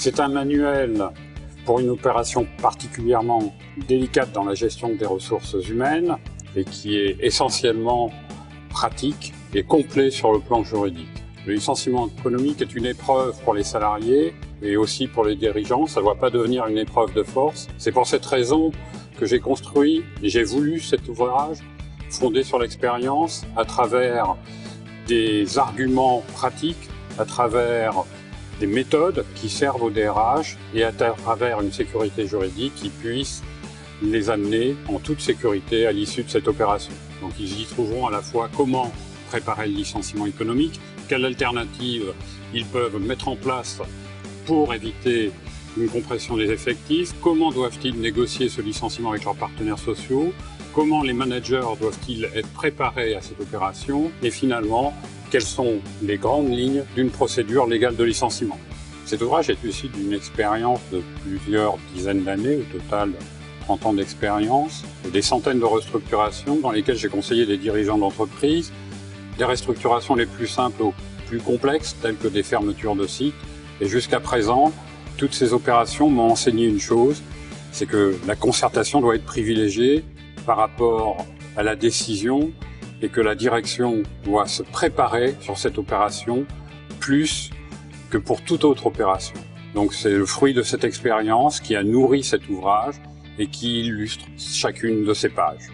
C'est un manuel pour une opération particulièrement délicate dans la gestion des ressources humaines et qui est essentiellement pratique et complet sur le plan juridique. Le licenciement économique est une épreuve pour les salariés et aussi pour les dirigeants. Ça ne doit pas devenir une épreuve de force. C'est pour cette raison que j'ai construit et j'ai voulu cet ouvrage fondé sur l'expérience à travers des arguments pratiques, à travers des méthodes qui servent aux DRH et à travers une sécurité juridique qui puisse les amener en toute sécurité à l'issue de cette opération. Donc ils y trouveront à la fois comment préparer le licenciement économique, quelles alternatives ils peuvent mettre en place pour éviter une compression des effectifs, comment doivent-ils négocier ce licenciement avec leurs partenaires sociaux, comment les managers doivent-ils être préparés à cette opération et finalement, quelles sont les grandes lignes d'une procédure légale de licenciement. Cet ouvrage est issu d'une expérience de plusieurs dizaines d'années, au total 30 ans d'expérience, et des centaines de restructurations dans lesquelles j'ai conseillé des dirigeants d'entreprise, des restructurations les plus simples aux plus complexes, telles que des fermetures de sites. Et jusqu'à présent, toutes ces opérations m'ont enseigné une chose, c'est que la concertation doit être privilégiée par rapport à la décision et que la direction doit se préparer sur cette opération plus que pour toute autre opération. Donc c'est le fruit de cette expérience qui a nourri cet ouvrage et qui illustre chacune de ces pages.